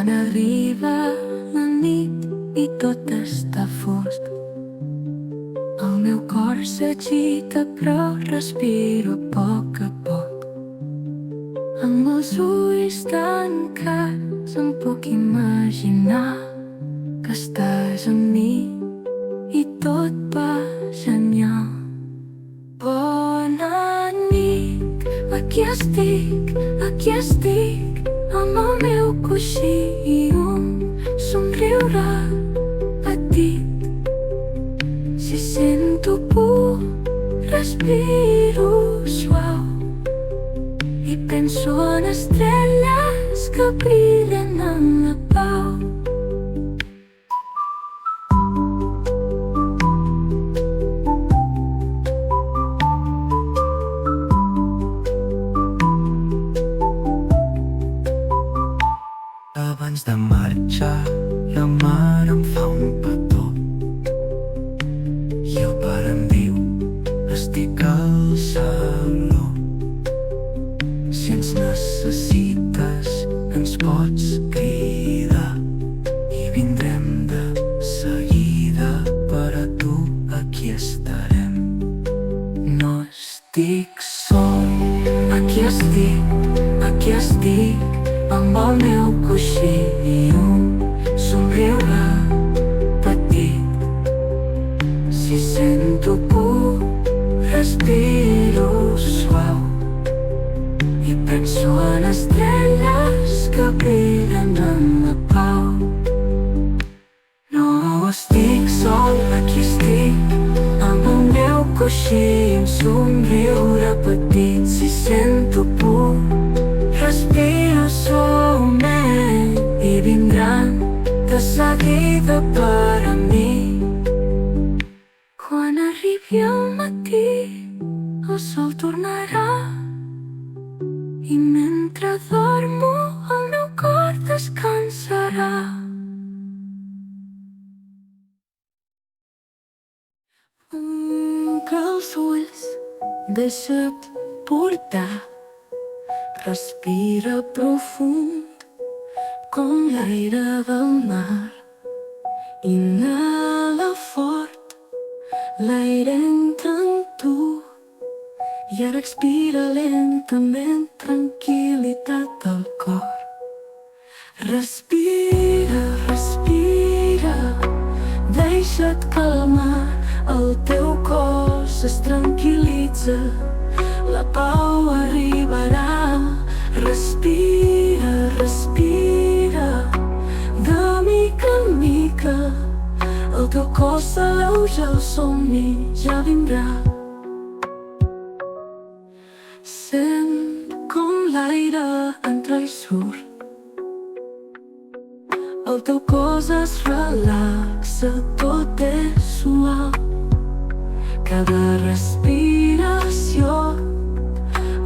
arriba la nit i tot està fosc, el meu cor s'agita però respiro a poc. Amb els ulls tancats em puc imaginar que estàs amb mi i tot va genial. Bona nit, aquí estic amb el meu coixí i un somriure petit. Si sento por, respiro suau i penso en estrelles que brillen en la pau. Abans de marxar, la mar em fa un petó i el pare em diu: estic al saló. Si ens necessites, ens pots cridar i vindrem de seguida. Per a tu aquí estarem. No estic sol, aquí estic amb el meu coixí i un somriure petit. Si sento por, respiro suau i penso en estrelles que brillen en la pau. No estic sol, aquí estic amb el meu coixí i un somriure petit. Si sento por, respiro suaument i vindran de seguida per a mi. Quan arribi el matí, el sol tornarà i mentre dormo el meu cor descansarà. Que els ulls deixa't portar, respira profund com l'aire del mar. Inhala fort, l'aire entra en tu i ara expira lentament, tranquil·litat del cor. Respira, respira, deixa't calmar, el teu cos es tranquil·litza, la pau arribarà. Respira, respira, de mica en mica el teu cos s'alleuja, el somni ja vindrà. Sent com l'aire entra i surt, el teu cos es relaxa, tot és suau. Cada respiració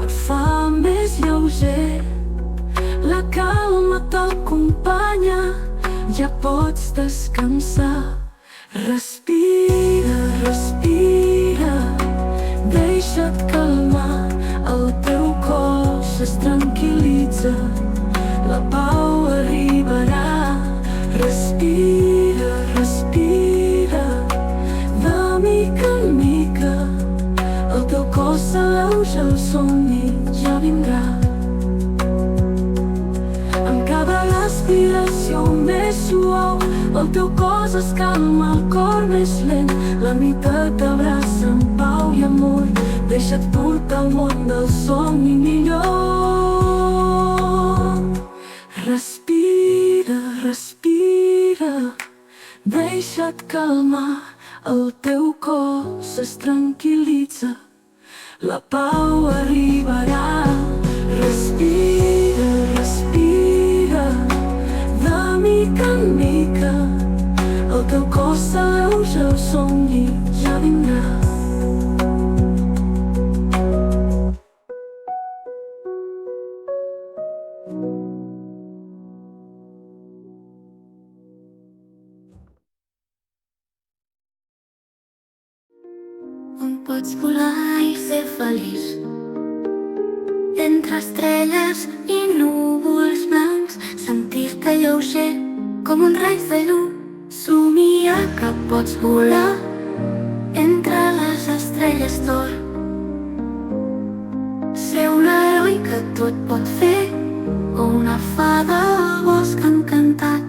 et fa més lleuger, la calma t'acompanya, ja pots descansar. Respira, respira, deixa't calmar, el teu cos es tranquil·litza, la pau arribarà. Respira, respira, de mica en mica el teu cos s'alleuja, el somni ja vindrà. Amb cada respiració més suau, el teu cos es calma, el cor més lent, la nit t'abraça amb pau i amor. Deixa't portar al món del somni millor. Respira, respira, deixa't calmar, el teu cos es tranquil·litza, la pau arribarà. Respira, respira, de mica en mica el teu cos s'alleuja, el somni ja vindrà. On pots volar i ser feliç, entre estrelles i núvols blancs, sentir-te lleuger com un raig de llum. Somia que pots volar entre les estrelles d'or. Ser un heroi que tot pot fer, o una fada al bosc encantat.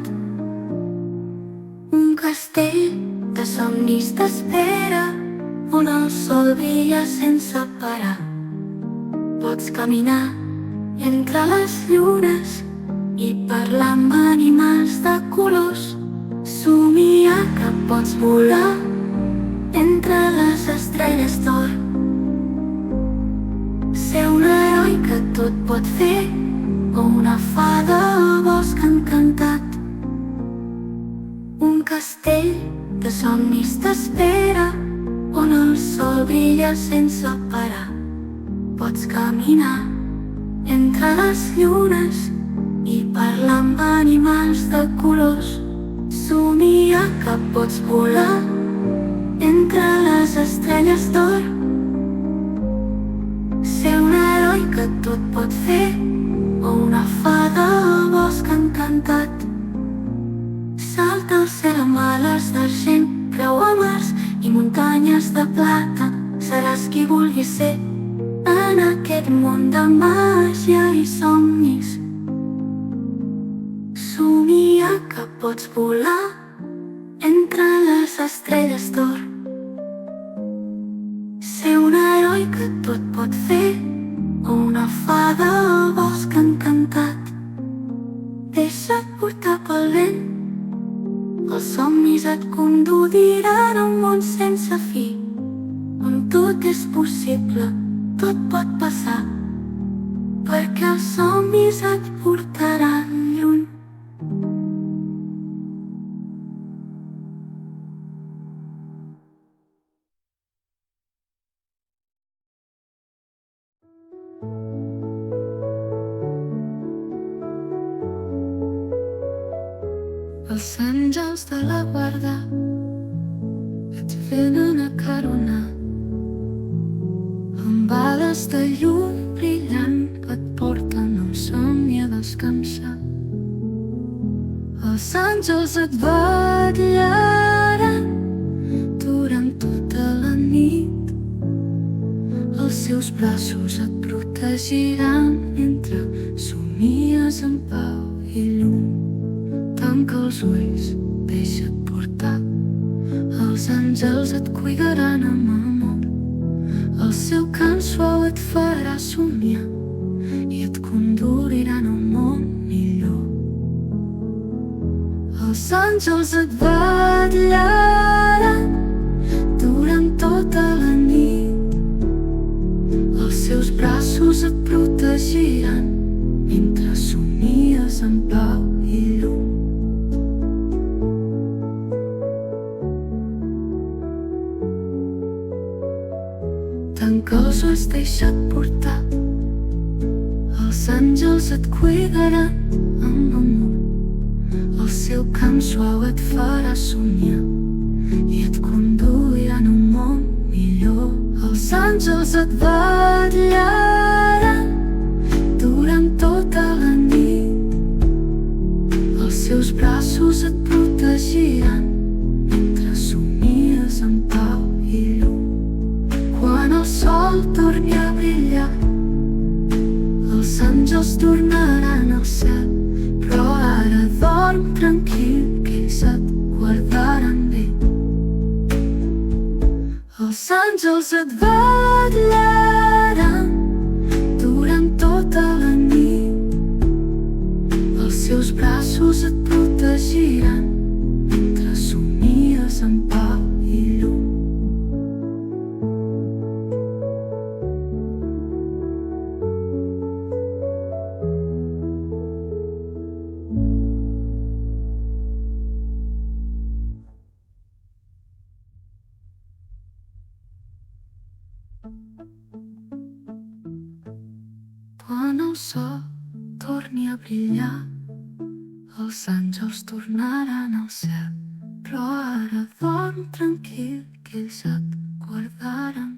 Un castell de somnis t'espera, on el sol brilla sense parar. Pots caminar entre les llunes i parlar amb animals de colors. Somia que pots volar entre les estrelles d'or. Ser un heroi que tot pot fer, o una fada al bosc encantat. Un castell de somnis t'espera, on el sol brilla sense parar. Pots caminar entre les llunes i parlar amb animals de colors. Somia que pots volar entre les estrelles d'or. Ser un heroi que tot pot fer, o una fada al bosc encantat. Salta al cel amb ales d'argent, creua mars i muntanyes de plata. Seràs qui vulguis ser en aquest món de màgia i somnis. Somia que pots volar entre les estrelles d'or. Ser un heroi que tot pot fer, o una fada al bosc encantat. Deixa't portar pel vent, els somnis et conduiran a un món sense fi, on tot és possible, tot pot passar, perquè els somnis et portaran lluny. Els àngels de la guarda et venen a caronar, amb ales de llum brillant que et porten a un somni a descansar. Els àngels et vetllaran durant tota la nit, els seus braços et protegiran mentre somies en pau i llum. Tanca els ulls, deixa't portar, els àngels et cuidaran amb amor. El seu cant suau et farà somiar i et conduiran a un món millor. Els àngels et vetllaran durant tota la nit, els seus braços et protegiran mentre somies en pau i llum. Tanca els ulls, deixa't portar, els àngels et cuidaran amb amor. El seu cant suau et farà somiar i et conduiran a un món millor. Els àngels et vetllaran durant tota la nit, els seus braços et protegiran mentre somies en pau i llum. Quan el sol torni a brillar, els àngels tornaran al cel, però ara dorm tranquil, que ells et guardaran bé. Els àngels et vetllaran durant tota la nit, els seus braços et protegiran mentre somies en pau i llum. Quan el sol torni a brillar, els àngels tornaran al cel, però ara dorm tranquil, que ells et guardaran